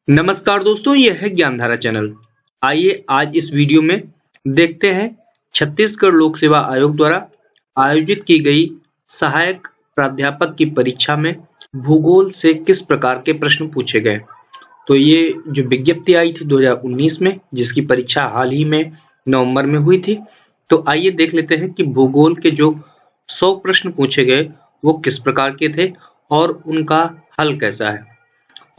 नमस्कार दोस्तों, यह है ज्ञानधारा चैनल। आइए आज इस वीडियो में देखते हैं छत्तीसगढ़ लोक सेवा आयोग द्वारा आयोजित की गई सहायक प्राध्यापक की परीक्षा में भूगोल से किस प्रकार के प्रश्न पूछे गए। तो ये जो विज्ञप्ति आई थी 2019 में, जिसकी परीक्षा हाल ही में नवंबर में हुई थी। तो आइए देख लेते हैं कि भूगोल के जो 100 प्रश्न पूछे गए वो किस प्रकार के थे और उनका हल कैसा है,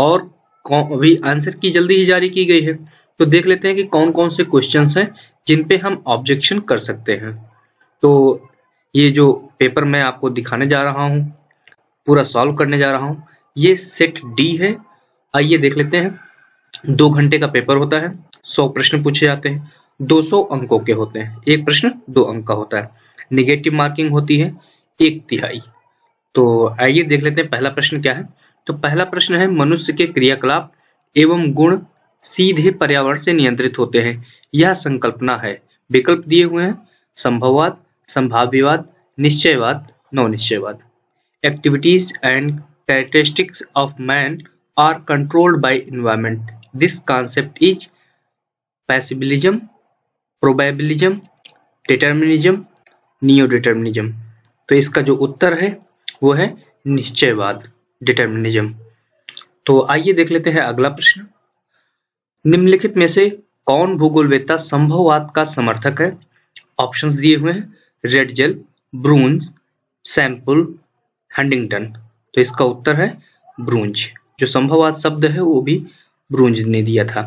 और अभी आंसर की जल्दी ही जारी की गई है। तो देख लेते हैं कि कौन कौन से क्वेश्चंस हैं जिन पे हम ऑब्जेक्शन कर सकते हैं। तो ये जो पेपर मैं आपको दिखाने जा रहा हूँ, पूरा सॉल्व करने जा रहा हूँ, ये सेट डी है। आइए देख लेते हैं। 2 घंटे का पेपर होता है, 100 प्रश्न पूछे जाते हैं, 200 अंकों के होते हैं, एक प्रश्न 2 अंक का होता है। निगेटिव मार्किंग होती है 1/3। तो आइए देख लेते हैं पहला प्रश्न क्या है। तो पहला प्रश्न है, मनुष्य के क्रियाकलाप एवं गुण सीधे पर्यावरण से नियंत्रित होते हैं, यह संकल्पना है। विकल्प दिए हुए हैं, संभववाद, संभाव्यवाद, निश्चयवाद, नवनिश्चयवाद। Activities and characteristics of man are controlled by environment. This concept is possibilism, probabilism, determinism, neo determinism. तो इसका जो उत्तर है वो है निश्चयवाद, डिटर्मिनिज्म। तो आइए देख लेते हैं अगला प्रश्न। निम्नलिखित में से कौन भूगोलवेत्ता संभववाद का समर्थक है। ऑप्शंस दिए हुए हैं, रेडजेल, ब्रूंज, सैम्पल, हंटिंगटन। तो इसका उत्तर है ब्रूंज। जो संभववाद शब्द है वो भी ब्रूंज ने दिया था।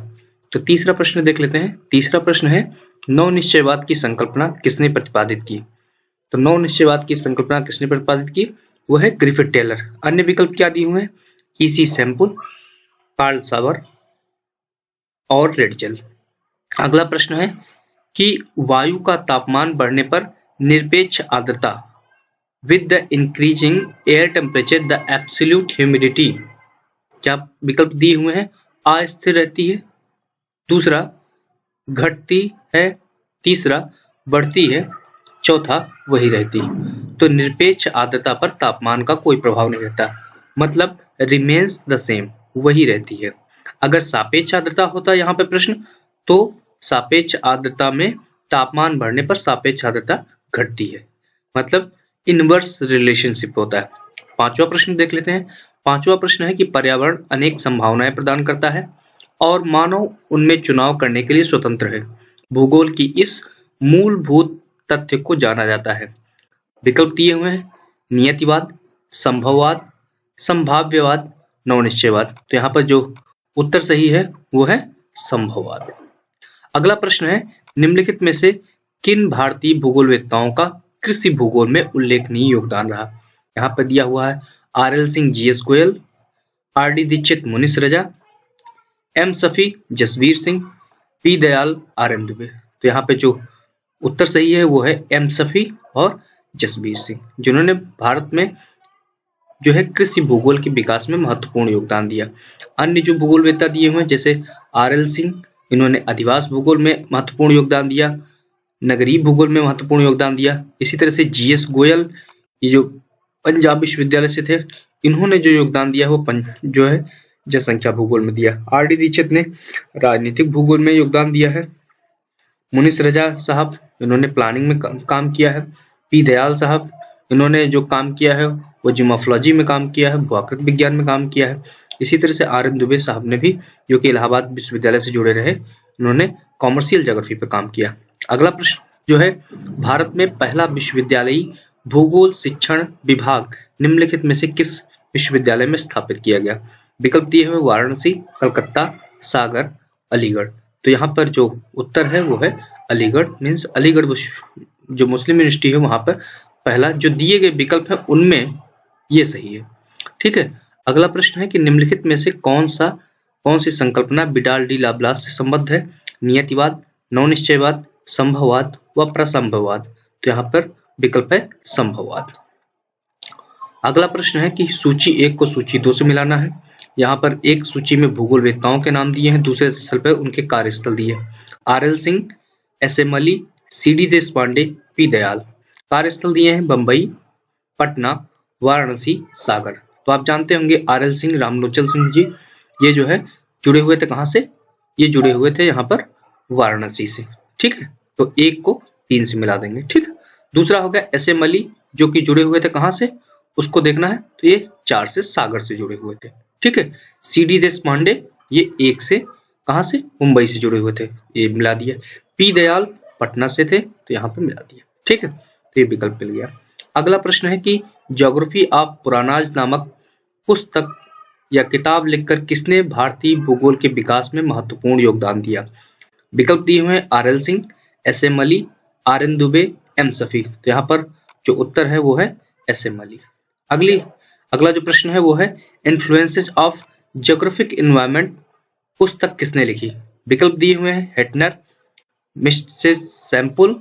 तो तीसरा प्रश्न देख लेते हैं। तीसरा प्रश्न है, नवनिश्चयवाद की संकल्पना किसने प्रतिपादित की। तो नवनिश्चयवाद की संकल्पना किसने प्रतिपादित की, वो है ग्रिफिथ टेलर। अन्य विकल्प क्या दिए हुए हैं, ईसी सैम्पल, कार्ल सावर और रेडजेल। अगला प्रश्न है कि वायु का तापमान बढ़ने पर निरपेक्ष आर्द्रता with the increasing air temperature the absolute humidity, क्या विकल्प दिए हुए हैं, अस्थिर रहती है, दूसरा घटती है, तीसरा बढ़ती है, चौथा वही रहती। तो निरपेक्ष आर्द्रता पर तापमान का कोई प्रभाव नहीं रहता, मतलब रिमेन्स द सेम, वही रहती है। अगर सापेक्ष आर्द्रता होता यहाँ पे प्रश्न, तो सापेक्ष आर्द्रता में तापमान बढ़ने पर सापेक्ष आर्द्रता घटती है, मतलब इनवर्स रिलेशनशिप होता है। पांचवा प्रश्न देख लेते हैं। पांचवा प्रश्न है कि पर्यावरण अनेक संभावनाएं प्रदान करता है और मानव उनमें चुनाव करने के लिए स्वतंत्र है। भूगोल की इस मूलभूत तथ्य को जाना जाता है। विकल्प दिए हुए हैं, नियतिवाद, संभववाद, संभाव्यवाद, नवनिश्चयवाद। तो यहाँ पर जो उत्तर सही है वो है संभववाद। अगला प्रश्न है, निम्नलिखित में से किन भारतीय भूगोलवेत्ताओं का कृषि भूगोल में उल्लेखनीय योगदान रहा। यहाँ पर दिया हुआ है, R L. Singh, G S. Goyal, R D. Dixit, Munish Raza, M. Shafi, Jasbir Singh, P. Dayal, R M. Dubey. तो यहाँ पे जो उत्तर सही है वो है एम. शफी और जसवीर सिंह, जिन्होंने भारत में जो है कृषि भूगोल के विकास में महत्वपूर्ण योगदान दिया। अन्य जो भूगोलवेत्ता दिए हुए हैं, जैसे आर.एल. सिंह, इन्होंने अधिवास भूगोल में महत्वपूर्ण योगदान दिया, नगरीय भूगोल में महत्वपूर्ण योगदान दिया। इसी तरह से जी.एस. गोयल, ये जो पंजाब विश्वविद्यालय से थे, इन्होंने जो योगदान दिया वो जो है जनसंख्या भूगोल में दिया। आर.डी. दीक्षित ने राजनीतिक भूगोल में योगदान दिया है। मुनीश रजा साहब, इन्होंने प्लानिंग में काम किया है। पी. दयाल साहब, इन्होंने जो काम किया है वो जियोमॉर्फोलॉजी में काम किया है, भूआकृति विज्ञान में काम किया है। इसी तरह से आर.एन. दुबे साहब ने भी, जो कि इलाहाबाद विश्वविद्यालय से जुड़े रहे, इन्होंने कॉमर्शियल ज्योग्राफी पर काम किया। अगला प्रश्न जो है, भारत में पहला विश्वविद्यालयी भूगोल शिक्षण विभाग निम्नलिखित में से किस विश्वविद्यालय में स्थापित किया गया। विकल्प दिए हुए, वाराणसी, कलकत्ता, सागर, अलीगढ़। तो यहाँ पर जो उत्तर है वो है अलीगढ़। मीन्स अलीगढ़ जो मुस्लिम यूनिवर्सिटी है वहां पर पहला, जो दिए गए विकल्प है उनमें ये सही है। ठीक है। अगला प्रश्न है कि निम्नलिखित में से कौन सी संकल्पना विडाल डी लाप्लास से संबद्ध है। नियतिवाद, नवनिश्चयवाद, संभववाद व प्रसंभववाद। तो यहाँ पर विकल्प है संभववाद। अगला प्रश्न है कि सूची 1 को सूची 2 से मिलाना है। यहाँ पर एक सूची में भूगोलवेत्ताओं के नाम दिए हैं, दूसरे स्थल पर उनके कार्यस्थल दिए। R L. Singh, S. M. Ali, C D. Deshpande, P. Dayal. कार्यस्थल दिए हैं बंबई, पटना, वाराणसी, सागर। तो आप जानते होंगे आर.एल. सिंह, रामलोचन सिंह जी, ये जो है जुड़े हुए थे कहाँ से? ये जुड़े हुए थे यहाँ पर वाराणसी से। ठीक है, तो 1 को 3 से मिला देंगे। ठीक है, दूसरा हो गया एस एम अली जो कि जुड़े हुए थे कहाँ से, उसको देखना है, तो ये 4 से सागर से जुड़े हुए थे। ठीक है, सी डी देशपांडे ये 1 से कहाँ से, मुंबई से जुड़े हुए थे, ये मिला दिया। पी दयाल पटना से थे, तो यहाँ पे मिला दिया। ठीक है, तो ये विकल्प मिल गया। अगला प्रश्न है कि ज्योग्राफी ऑफ पुरानाज नामक पुस्तक या किताब लिखकर किसने भारतीय भूगोल के विकास में महत्वपूर्ण योगदान दिया? विकल्प दिए हुए हैं R L Singh, S M Ali, R N Dubey, M Safi. तो यहाँ पर जो उत्तर है वो है एस एम अली। अगला जो प्रश्न है वो है इन्फ्लुएंसेस ऑफ ज्योग्राफिक एनवायरनमेंट पुस्तक किसने लिखी? विकल्प दिए हुए हैं Hettner, Mrs Semple,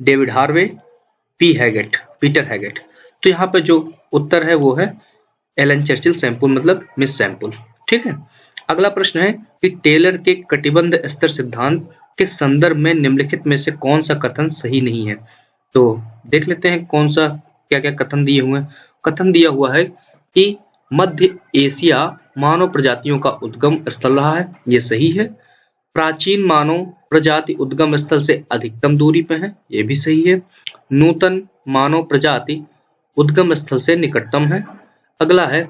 David Harvey, Peter Haggett. तो यहाँ पे जो उत्तर है वो है एलन चर्चिल सैम्पुल, मतलब मिस सैम्पुल। ठीक है, अगला प्रश्न है कि टेलर के कटिबंध स्तर सिद्धांत के संदर्भ में निम्नलिखित में से कौन सा कथन सही नहीं है? तो देख लेते हैं कौन सा क्या क्या कथन दिए हुए हैं। कथन दिया हुआ है कि मध्य एशिया मानव प्रजातियों का उद्गम स्थल रहा है, ये सही है। प्राचीन मानव प्रजाति उद्गम स्थल से अधिकतम दूरी पे है, ये भी सही है। नूतन मानव प्रजाति उद्गम स्थल से निकटतम है। अगला है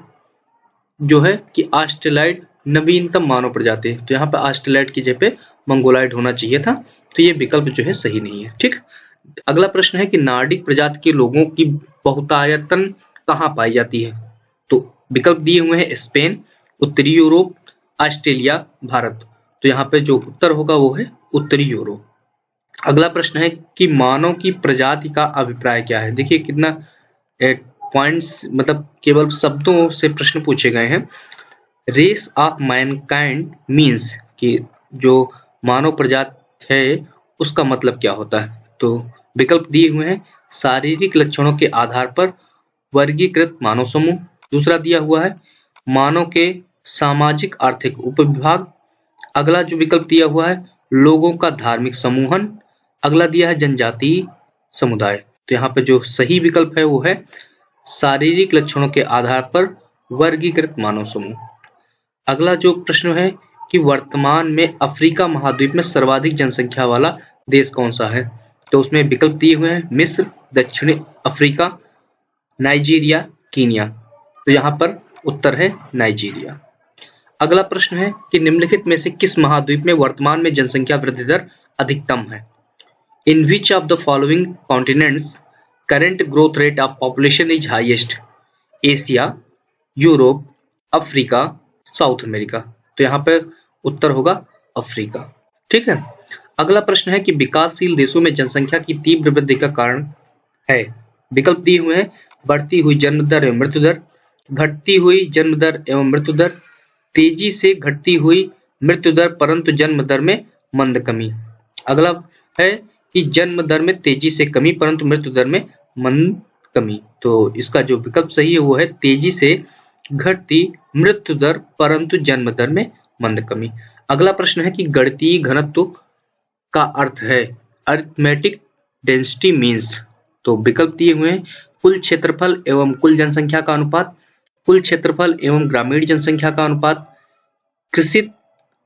जो है कि ऑस्ट्रेलाइड नवीनतम मानव प्रजाति, तो यहाँ पे ऑस्ट्रेलाइड की जगह पे मंगोलाइड होना चाहिए था, तो ये विकल्प जो है सही नहीं है। ठीक, अगला प्रश्न है कि नार्डिक प्रजाति के लोगों की बहुतायतन कहाँ पाई जाती है? तो विकल्प दिए हुए हैं स्पेन, उत्तरी यूरोप, ऑस्ट्रेलिया, भारत। तो यहाँ पे जो उत्तर होगा वो है उत्तरी यूरोप। अगला प्रश्न है कि मानव की प्रजाति का अभिप्राय क्या है? देखिए कितना पॉइंट्स, मतलब केवल शब्दों से प्रश्न पूछे गए हैं। रेस ऑफ मैनकाइंड मीन्स कि जो मानव प्रजाति है उसका मतलब क्या होता है? तो विकल्प दिए हुए हैं शारीरिक लक्षणों के आधार पर वर्गीकृत मानव समूह। दूसरा दिया हुआ है मानव के सामाजिक आर्थिक उपविभाग। अगला जो विकल्प दिया हुआ है लोगों का धार्मिक समूहन। अगला दिया है जनजातीय समुदाय। तो यहाँ पे जो सही विकल्प है वो है शारीरिक लक्षणों के आधार पर वर्गीकृत मानव समूह। अगला जो प्रश्न है कि वर्तमान में अफ्रीका महाद्वीप में सर्वाधिक जनसंख्या वाला देश कौन सा है? तो उसमें विकल्प दिए हुए हैं मिस्र, दक्षिणी अफ्रीका, नाइजीरिया, कीनिया। तो यहाँ पर उत्तर है नाइजीरिया। अगला प्रश्न है कि निम्नलिखित में से किस महाद्वीप में वर्तमान में जनसंख्या वृद्धि दर अधिकतम है? In which of the following continents current growth rate of population is highest? Asia, Europe, Africa, South America. तो यहाँ पे उत्तर होगा अफ्रीका। ठीक है, अगला प्रश्न है कि विकासशील देशों में जनसंख्या की तीव्र वृद्धि का कारण है। विकल्प दिए हुए हैं बढ़ती हुई जन्म दर एवं मृत्यु दर, घटती हुई जन्म दर एवं मृत्यु दर, तेजी से घटती हुई मृत्यु दर परंतु जन्म दर में मंद कमी। अगला है कि जन्म दर में तेजी से कमी परंतु मृत्यु दर में मंद कमी। तो इसका जो विकल्प सही है वो है तेजी से घटती मृत्यु दर परंतु जन्म दर में मंद कमी। अगला प्रश्न है कि गणितीय घनत्व का अर्थ है अरिथमेटिक डेंसिटी मीन्स। तो विकल्प दिए हुए हैं कुल क्षेत्रफल एवं कुल जनसंख्या का अनुपात, कुल क्षेत्रफल एवं ग्रामीण जनसंख्या का अनुपात, कृषित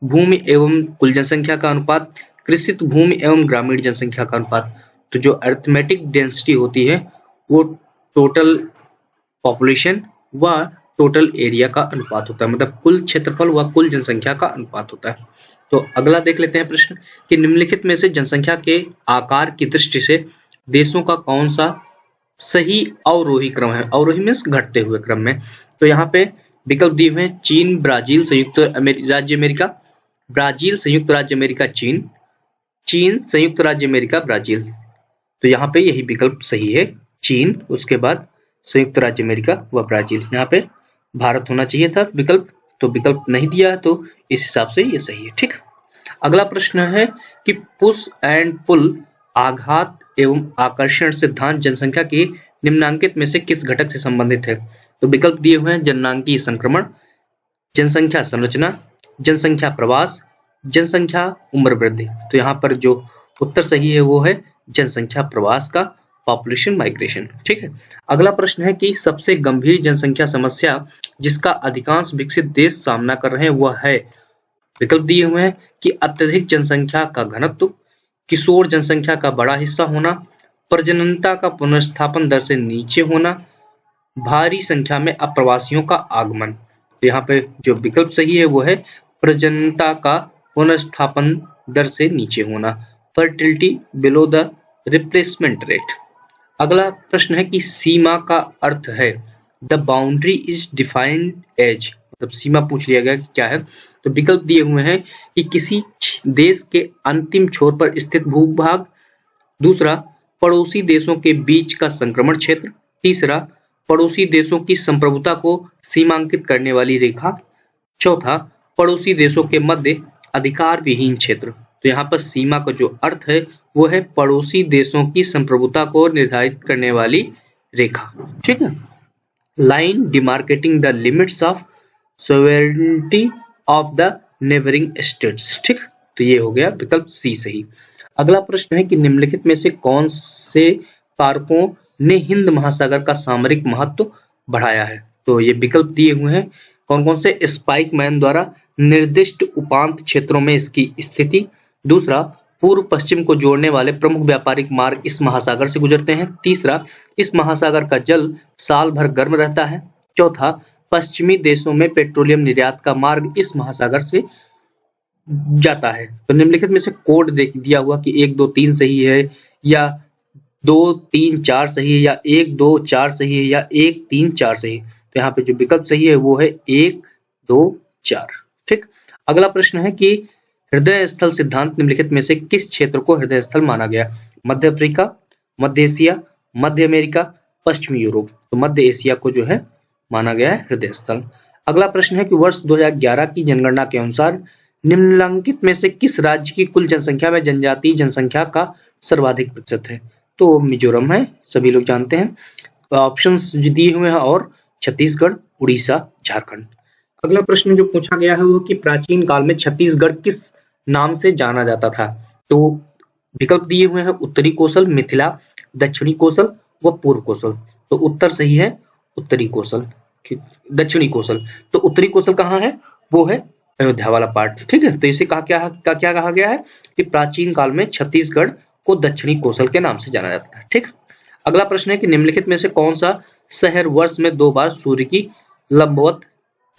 भूमि एवं कुल जनसंख्या का अनुपात, कृषित भूमि एवं ग्रामीण जनसंख्या का अनुपात। तो जो अरिथमेटिक डेंसिटी होती है वो टोटल पॉपुलेशन व टोटल एरिया का अनुपात होता है, मतलब कुल क्षेत्रफल व कुल जनसंख्या का अनुपात होता है। तो अगला देख लेते हैं प्रश्न कि निम्नलिखित में से जनसंख्या के आकार की दृष्टि से देशों का कौन सा सही अवरोही क्रम है? अवरोही मीन्स घटते हुए क्रम में। तो यहाँ पे विकल्प दिए हुए हैं चीन, ब्राजील, संयुक्त राज्य अमेरिका, ब्राजील, संयुक्त राज्य अमेरिका, चीन, चीन, संयुक्त राज्य अमेरिका, ब्राजील। तो यहाँ पे यही विकल्प सही है, चीन, उसके बाद संयुक्त राज्य अमेरिका व ब्राजील। यहाँ पे भारत होना चाहिए था विकल्प, तो विकल्प नहीं दिया है, तो इस हिसाब से ये सही है। ठीक, अगला प्रश्न है कि पुश एंड पुल आघात एवं आकर्षण सिद्धांत जनसंख्या के निम्नांकित में से किस घटक से संबंधित है? तो विकल्प दिए हुए हैं जननांकीय संक्रमण, जनसंख्या संरचना, जनसंख्या प्रवास, जनसंख्या उम्र वृद्धि। तो यहाँ पर जो उत्तर सही है वो है जनसंख्या प्रवास का, पॉपुलेशन माइग्रेशन। ठीक है, अगला प्रश्न है कि सबसे गंभीर जनसंख्या समस्या जिसका अधिकांश विकसित देश सामना कर रहे हैं वह है विकल्प दिए हुए हैं कि अत्यधिक जनसंख्या का घनत्व, किशोर जनसंख्या का बड़ा हिस्सा होना, प्रजननता का पुनर्स्थापन दर से नीचे होना, भारी संख्या में अप्रवासियों का आगमन। तो यहाँ पे जो विकल्प सही है वो है प्रजननता का पुनर्स्थापन दर से नीचे होना, fertility below the replacement rate. अगला प्रश्न है कि सीमा का अर्थ है the boundary is defined as, मतलब सीमा पूछ लिया गया कि क्या है। तो विकल्प दिए हुए हैं कि किसी देश के अंतिम छोर पर स्थित भूभाग, दूसरा पड़ोसी देशों के बीच का संक्रमण क्षेत्र, तीसरा पड़ोसी देशों की संप्रभुता को सीमांकित करने वाली रेखा, चौथा पड़ोसी देशों के मध्य अधिकार विहीन क्षेत्र। तो यहाँ पर सीमा का जो अर्थ है वो है पड़ोसी देशों की संप्रभुता को निर्धारित करने वाली रेखा, ठीक है। Line demarcating the limits of sovereignty of the neighbouring states, ठीक। तो ये हो गया विकल्प सी सही। अगला प्रश्न है कि निम्नलिखित में से कौन से कारकों ने हिंद महासागर का सामरिक महत्व बढ़ाया है। तो ये विकल्प दिए हुए हैं कौन कौन से, स्पाइक मैन द्वारा निर्दिष्ट उपांत क्षेत्रों में इसकी स्थिति, दूसरा पूर्व पश्चिम को जोड़ने वाले प्रमुख व्यापारिक मार्ग इस महासागर से गुजरते हैं, तीसरा इस महासागर का जल साल भर गर्म रहता है, चौथा पश्चिमी देशों में पेट्रोलियम निर्यात का मार्ग इस महासागर से जाता है। तो निम्नलिखित में से कोड दिया हुआ कि 1 2 3 सही है या 2 3 4 सही है या 1 2 4 सही है या 1 3 4 सही है। तो यहाँ पे जो विकल्प सही है वो है 1 2 4, ठीक। अगला प्रश्न है कि हृदय स्थल सिद्धांत निम्नलिखित में से किस क्षेत्र को हृदय स्थल माना गया। मध्य अफ्रीका, मध्य एशिया, मध्य अमेरिका, पश्चिमी यूरोप। तो मध्य एशिया को जो है माना गया है हृदय स्थल। अगला प्रश्न है कि वर्ष 2011 की जनगणना के अनुसार निम्नलिखित में से किस राज्य की कुल जनसंख्या में जनजातीय जनसंख्या का सर्वाधिक प्रतिशत है। तो मिजोरम है, सभी लोग जानते हैं। ऑप्शंस दिए हुए हैं और छत्तीसगढ़, उड़ीसा, झारखंड। अगला प्रश्न जो पूछा गया है वो कि प्राचीन काल में छत्तीसगढ़ किस नाम से जाना जाता था। तो विकल्प दिए हुए हैं उत्तरी कोसल, मिथिला, दक्षिणी कोसल व पूर्व कोसल। तो उत्तर सही है उत्तरी कोसल, दक्षिणी कोसल। तो उत्तरी कोसल कहाँ है, वो है अयोध्या वाला पार्ट, ठीक है। तो इसे क्या कहा गया है कि प्राचीन काल में छत्तीसगढ़ को दक्षिणी कोसल के नाम से जाना जाता है, ठीक। अगला प्रश्न है कि निम्नलिखित में से कौन सा शहर वर्ष में 2 बार सूर्य की लंबवत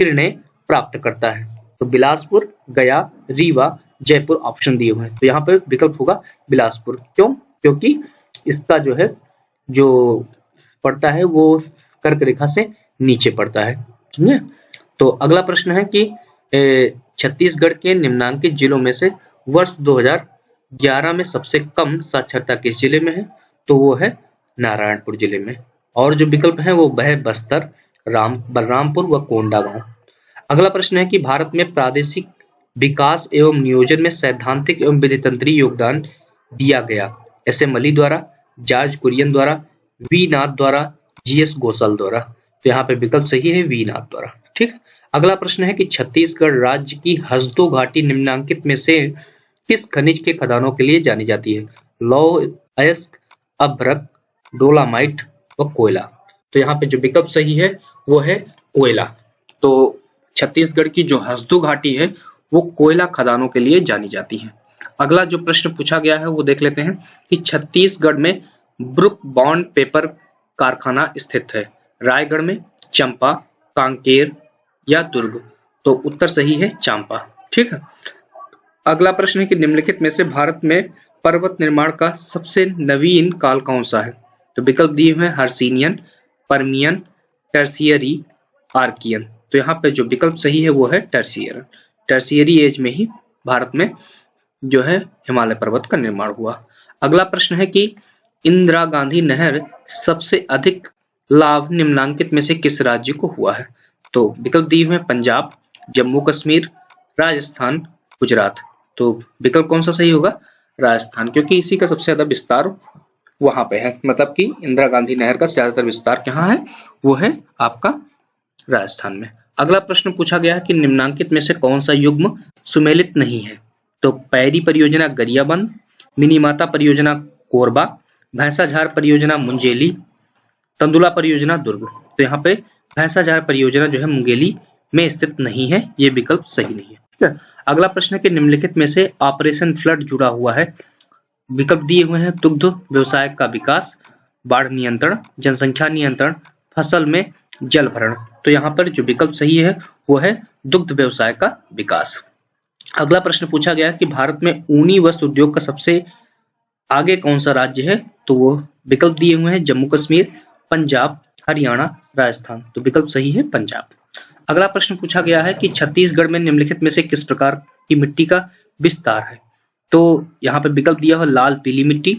किरणें प्राप्त करता है। तो बिलासपुर, गया, रीवा, जयपुर ऑप्शन दिए हुए हैं। तो यहाँ पे विकल्प होगा बिलासपुर। क्यों? क्योंकि इसका जो है जो पड़ता है वो कर्क रेखा से नीचे पड़ता है, समझे। तो अगला प्रश्न है कि छत्तीसगढ़ के निम्नांकित जिलों में से वर्ष 2011 में सबसे कम साक्षरता किस जिले में है। तो वो है नारायणपुर जिले में। और जो विकल्प है वो है बस्तर, बलरामपुर व कोंडागांव। अगला प्रश्न है कि भारत में प्रादेशिक विकास एवं नियोजन में सैद्धांतिक एवं विधितंत्री योगदान दिया गया। एस एम अली द्वारा, जॉर्ज कुरियन द्वारा, वी नाथ द्वारा, जीएस घोषाल द्वारा। तो यहाँ पे विकल्प सही है वी नाथ द्वारा, ठीक। अगला प्रश्न है कि छत्तीसगढ़ राज्य की हसदो घाटी निम्नांकित में से किस खनिज के खदानों के लिए जानी जाती है। लौह अयस्क, अभ्रक, डोलामाइट व कोयला। तो यहाँ पे जो विकल्प सही है वो है कोयला। तो छत्तीसगढ़ की जो हसदो घाटी है वो कोयला खदानों के लिए जानी जाती है। अगला जो प्रश्न पूछा गया है वो देख लेते हैं कि छत्तीसगढ़ में ब्रुक बॉन्ड पेपर कारखाना स्थित है। रायगढ़ में, चंपा, कांकेर या दुर्ग। तो उत्तर सही है चांपा, ठीक है। अगला प्रश्न है कि निम्नलिखित में से भारत में पर्वत निर्माण का सबसे नवीन काल कौन सा है। तो विकल्प दिए हुए हैं हर्सिनियन, परमियन, टर्सियरी, आर्कियन। तो यहाँ पे जो विकल्प सही है वो है टर्सियरी एज में ही भारत में जो है हिमालय पर्वत का निर्माण हुआ। अगला प्रश्न है कि इंदिरा गांधी नहर सबसे अधिक लाभ निम्नांकित में से किस राज्य को हुआ है। तो विकल्प दिए हुए हैं पंजाब, जम्मू कश्मीर, राजस्थान, गुजरात। तो विकल्प कौन सा सही होगा, राजस्थान, क्योंकि इसी का सबसे ज्यादा विस्तार वहां पे है। मतलब कि इंदिरा गांधी नहर का ज्यादातर विस्तार कहाँ है, वो है आपका राजस्थान में। अगला प्रश्न पूछा गया है कि निम्नांकित में से कौन सा युग्म सुमेलित नहीं है। तो पैरी परियोजना गरियाबंद, मिनीमाता परियोजना कोरबा, भैंसाझार परियोजना मुंजेली, तंदुला परियोजना दुर्ग। तो यहाँ पे भैंसाझार परियोजना जो है मुंगेली में स्थित नहीं है, ये विकल्प सही नहीं है। ठीक है। अगला प्रश्न है कि निम्नलिखित में से ऑपरेशन फ्लड जुड़ा हुआ है। विकल्प दिए हुए हैं दुग्ध व्यवसाय का विकास, बाढ़ नियंत्रण, जनसंख्या नियंत्रण, फसल में जल भरण। तो यहाँ पर जो विकल्प सही है वो है दुग्ध व्यवसाय का विकास। अगला प्रश्न पूछा गया कि भारत में ऊनी वस्त्र उद्योग का सबसे आगे कौन सा राज्य है। तो वो विकल्प दिए हुए हैं जम्मू कश्मीर, पंजाब, हरियाणा, राजस्थान। तो विकल्प सही है पंजाब। अगला प्रश्न पूछा गया है कि छत्तीसगढ़ में निम्नलिखित में से किस प्रकार की मिट्टी का विस्तार है। तो यहाँ पे विकल्प दिया हुआ लाल पीली मिट्टी,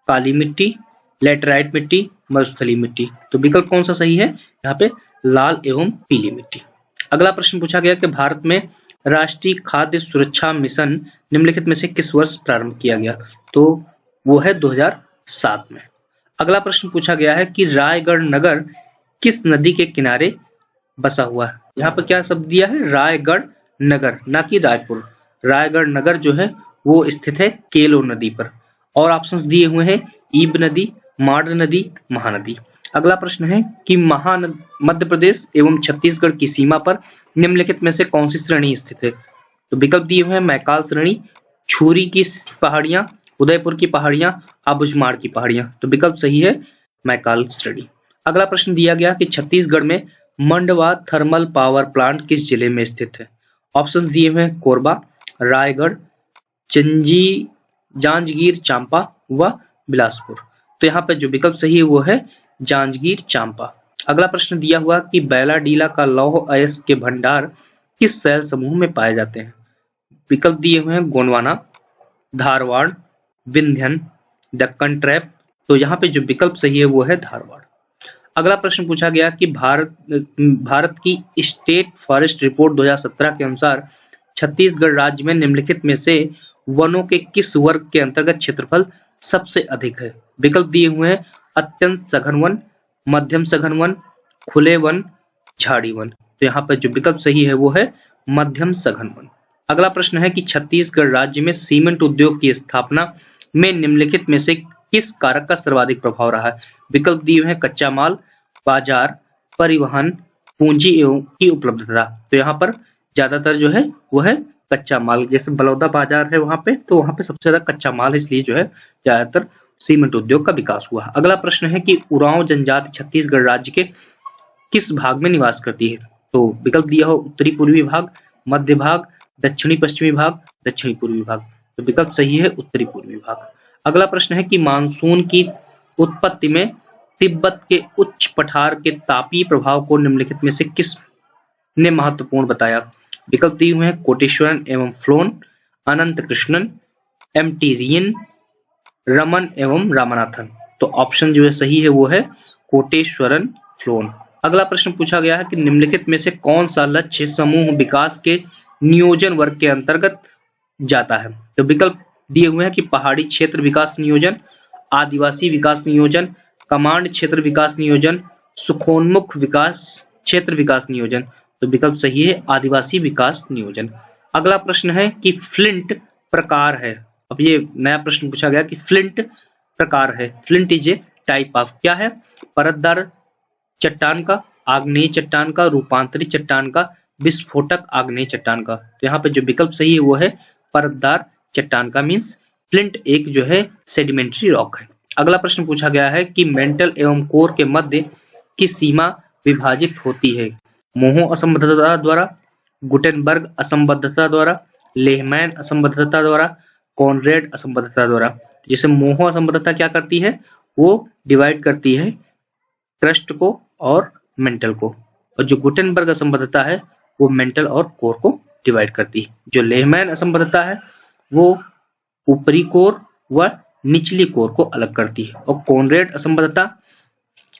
काली मिट्टी, लेटराइट मिट्टी, मरुस्थलीय मिट्टी। तो विकल्प कौन सा सही है यहाँ पे लाल एवं पीली मिट्टी। अगला प्रश्न पूछा गया कि भारत में राष्ट्रीय खाद्य सुरक्षा मिशन निम्नलिखित में से किस वर्ष प्रारंभ किया गया। तो वो है 2007 में। अगला प्रश्न पूछा गया है कि रायगढ़ नगर किस नदी के किनारे बसा हुआ है। यहाँ पर क्या शब्द दिया है रायगढ़ नगर, ना कि रायपुर। रायगढ़ नगर जो है वो स्थित है केलो नदी पर। और ऑप्शंस दिए हुए हैं ईब नदी, मांड नदी, महानदी। अगला प्रश्न है कि मध्य प्रदेश एवं छत्तीसगढ़ की सीमा पर निम्नलिखित में से कौन सी श्रेणी स्थित है। तो विकल्प दिए हुए हैं मैकाल श्रेणी, छुरी की पहाड़ियां, उदयपुर की पहाड़ियां, आबूझमाड़ की पहाड़ियां। तो विकल्प सही है मैकाल श्रेणी। अगला प्रश्न दिया गया कि छत्तीसगढ़ में मंडवा थर्मल पावर प्लांट किस जिले में स्थित है। ऑप्शंस दिए हुए हैं कोरबा, रायगढ़, जांजगीर चांपा व बिलासपुर। तो यहाँ पे जो विकल्प सही है वो है जांजगीर चांपा। अगला प्रश्न दिया हुआ कि बैलाडीला का लौह अयस्क के भंडार किस शैल समूह में पाए जाते हैं। विकल्प दिए हुए हैं गोंडवाना, धारवाड़, विंध्यन, दक्कन ट्रैप। तो यहाँ पे जो विकल्प सही है वो है धारवाड़। अगला प्रश्न पूछा गया कि भारत की स्टेट फॉरेस्ट रिपोर्ट 2017 के अनुसार छत्तीसगढ़ राज्य में निम्नलिखित में से वनों के किस वर्ग के अंतर्गत क्षेत्रफल सबसे अधिक है। विकल्प दिए हुए हैं अत्यंत सघन वन, मध्यम सघन वन, खुले वन, झाड़ी वन। तो यहाँ पर जो विकल्प सही है वो है मध्यम सघन वन। अगला प्रश्न है कि छत्तीसगढ़ राज्य में सीमेंट उद्योग की स्थापना में निम्नलिखित में से किस कारक का सर्वाधिक प्रभाव रहा है। विकल्प दिए हुए हैं कच्चा माल, बाजार, परिवहन, पूंजी एवं की उपलब्धता। तो यहाँ पर ज्यादातर जो है वो है कच्चा माल। जैसे बलौदा बाजार है वहां पे, तो वहां पे सबसे ज्यादा कच्चा माल है, इसलिए जो है ज्यादातर सीमेंट उद्योग का विकास हुआ। अगला प्रश्न है कि उरांव जनजाति छत्तीसगढ़ राज्य के किस भाग में निवास करती है। तो विकल्प दिया हो उत्तरी पूर्वी भाग, मध्य भाग, दक्षिणी पश्चिमी भाग, दक्षिणी पूर्वी भाग। तो विकल्प सही है उत्तरी पूर्वी भाग। अगला प्रश्न है कि मानसून की उत्पत्ति में तिब्बत के उच्च पठार के तापीय प्रभाव को निम्नलिखित में से किस ने महत्वपूर्ण बताया। विकल्प दिए हुए हैं कोटेश्वरन एवं फ्लोन, अनंत कृष्णन, एम.टी. रियन, रमन एवं रामनाथन। तो ऑप्शन जो है सही है वो है कोटेश्वरन फ्लोन। अगला प्रश्न पूछा गया है कि निम्नलिखित में से कौन सा लक्ष्य समूह विकास के नियोजन वर्ग के अंतर्गत जाता है। तो विकल्प दिए हुए हैं कि पहाड़ी क्षेत्र विकास नियोजन, आदिवासी विकास नियोजन, कमांड क्षेत्र विकास नियोजन, सुखोन्मुख विकास क्षेत्र विकास नियोजन। तो विकल्प सही है आदिवासी विकास नियोजन। अगला प्रश्न है कि फ्लिंट प्रकार है। अब ये नया प्रश्न पूछा गया कि फ्लिंट प्रकार है। Flint is a type of क्या है, परतदार चट्टान का, आग्नेय चट्टान का, रूपांतरित चट्टान का, विस्फोटक आग्नेय चट्टान का। तो यहाँ पे जो विकल्प सही है वो है परतदार चट्टान का, मीन्स फ्लिंट एक जो है सेडिमेंट्री रॉक है। अगला प्रश्न पूछा गया है कि मेंटल एवं कोर के मध्य की सीमा विभाजित होती है मोहो असंबद्धता द्वारा, गुटेनबर्ग असंबद्धता द्वारा, लेहमैन असंबद्धता द्वारा, कॉनरेड असंबद्धता द्वारा। जैसे मोहो असंबद्धता क्या करती है, वो डिवाइड करती है क्रस्ट को और मेंटल को, और जो गुटेनबर्ग असंबद्धता है वो मेंटल और कोर को डिवाइड करती है। जो लेहमैन असंबद्धता है वो ऊपरी कोर व निचली कोर को अलग करती है, और कॉनरेड असंबद्धता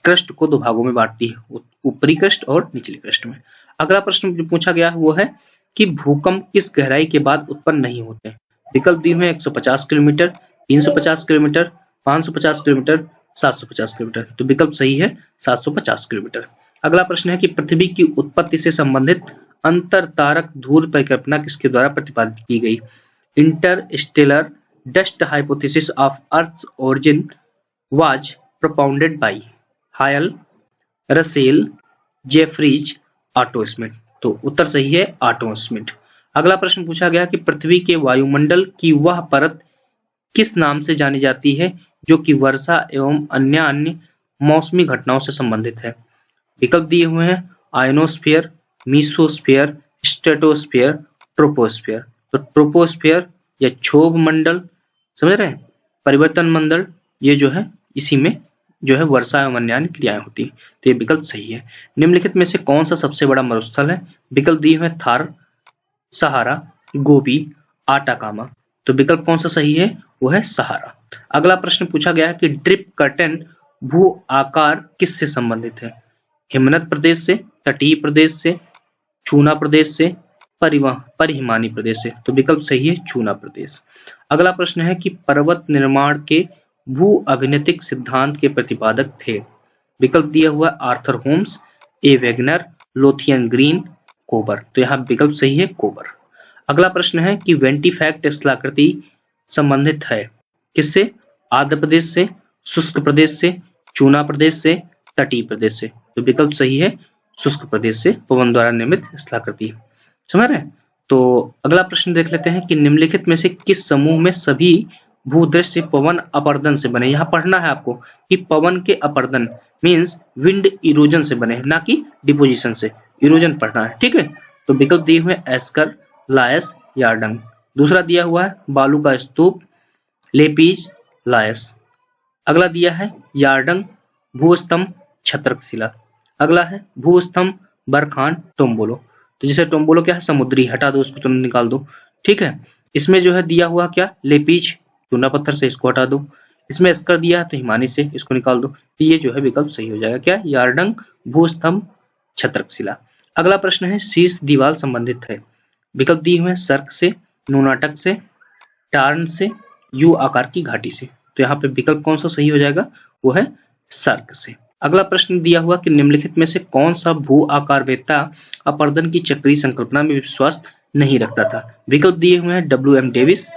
क्रस्ट को दो भागों में बांटती है, ऊपरी क्रस्ट और निचली क्रस्ट में। अगला प्रश्न जो पूछा गया वो है कि भूकंप किस गहराई के बाद उत्पन्न नहीं होते। विकल्प दिए हुए 150 किलोमीटर, 350 किलोमीटर, 550 किलोमीटर, 750 किलोमीटर। तो विकल्प सही है 750 किलोमीटर। अगला प्रश्न है कि पृथ्वी की उत्पत्ति से संबंधित अंतर तारक धूल परिकल्पना किसके द्वारा प्रतिपादित की गई। Interstellar dust hypothesis of earth's origin was propounded by Hoyle, Russell, Jeffreys, Otto Smith. तो उत्तर सही है ऑटो स्मिथ। अगला प्रश्न पूछा गया कि पृथ्वी के वायुमंडल की वह परत किस नाम से जानी जाती है जो कि वर्षा एवं अन्य मौसमी घटनाओं से संबंधित है। विकल्प दिए हुए हैं आयनोस्फीयर, मीसोस्फीयर, स्ट्रेटोस्फीयर, ट्रोपोस्फीयर। तो ट्रोपोस्फीयर या क्षोभ मंडल, समझ रहे हैं, परिवर्तन मंडल, ये जो है इसी में जो है वर्षा एवं अन्य क्रियाएं होती है। तो ये विकल्प सही है। निम्नलिखित में से कौन सा सबसे बड़ा मरुस्थल है? विकल्प दिए हुए थार, सहारा, गोबी, आटाकामा। तो विकल्प कौन सा सही है? वो है सहारा। अगला प्रश्न पूछा गया है कि ड्रिप कर्टेन भू आकार किससे संबंधित है? हिमनद प्रदेश से, तटीय प्रदेश से, चूना प्रदेश से, परिहिमानी प्रदेश से। तो विकल्प सही है चूना प्रदेश। अगला प्रश्न है कि पर्वत निर्माण के भू अभिनतिक सिद्धांत के प्रतिपादक थे। विकल्प दिया हुआ आर्थर होम्स, ए वेगनर, लोथियन ग्रीन, कोबर। तो यहाँ विकल्प सही है कोबर। अगला प्रश्न है कि वेंटिफैक्ट स्थलाकृति संबंधित है किससे? आंध्र प्रदेश से, शुष्क प्रदेश से, चूना प्रदेश से, तटीय प्रदेश से। तो विकल्प सही है शुष्क प्रदेश से पवन द्वारा निर्मित स्थलाकृति। समझ रहे हैं? तो अगला प्रश्न देख लेते हैं कि निम्नलिखित में से किस समूह में सभी भूदृश्य पवन अपर्दन से बने। यहाँ पढ़ना है आपको कि पवन के अपर्दन मीन्स विंड इरोजन से बने, ना कि डिपोजिशन से। इरोजन पढ़ना है, ठीक है। तो विकल्प दिए हुए एस्कर, लायस, यार्डंग। दूसरा दिया हुआ है बालू का स्तूप, लेपीज, लायस। अगला दिया है यार्डंग, भूस्तंभ, छत्रकशिला। अगला है भूस्तंभ, बरखान, टोम्बोलो। तो जैसे टोम्बोलो क्या है? समुद्री, हटा दो उसको, तुरंत निकाल दो, ठीक है। इसमें जो है दिया हुआ क्या? लेपीज, चूना पत्थर से, इसको हटा दो। इसमें एस्कर दिया है तो हिमानी से, इसको निकाल दो। तो ये जो है विकल्प सही हो जाएगा क्या? यार्डंग, भूस्तंभ, छत्रकशिला। अगला प्रश्न है शीर्ष दीवार संबंधित है। विकल्प दिए हुए सर्क से, नूनाटक से, टार्न से, यू आकार की घाटी से। तो यहाँ पे विकल्प कौन सा सही हो जाएगा? वो है सर्क से। अगला प्रश्न दिया हुआ कि निम्नलिखित में से कौन सा भू आकारवेत्ता अपर्दन की चक्रीय संकल्पना में विश्वास नहीं रखता था। विकल्प दिए हुए हैं WM डेविस,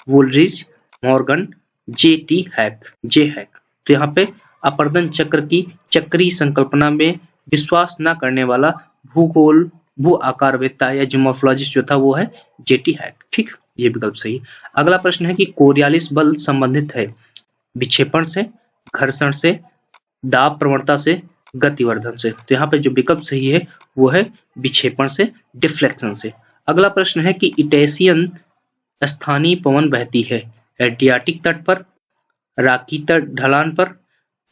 वुलरिज, Morgan, JT Hack, J Hack. तो यहाँ पे अपर्दन चक्र की चक्रीय संकल्पना में विश्वास न करने वाला भूगोल भू आकारवेत्ता या जियोमॉर्फोलॉजिस्ट जो था वो है JT हैक, ठीक। ये विकल्प सही। अगला प्रश्न है कि कोरियालिस बल संबंधित है विक्षेपण से, घर्षण से, दाब प्रवणता से, गतिवर्धन से। तो यहाँ पे जो विकल्प सही है वो है विक्षेपण से, डिफ्लेक्शन से। अगला प्रश्न है कि इटैसियन स्थानीय पवन बहती है एड्रियाटिक तट पर, राकी तट ढलान पर,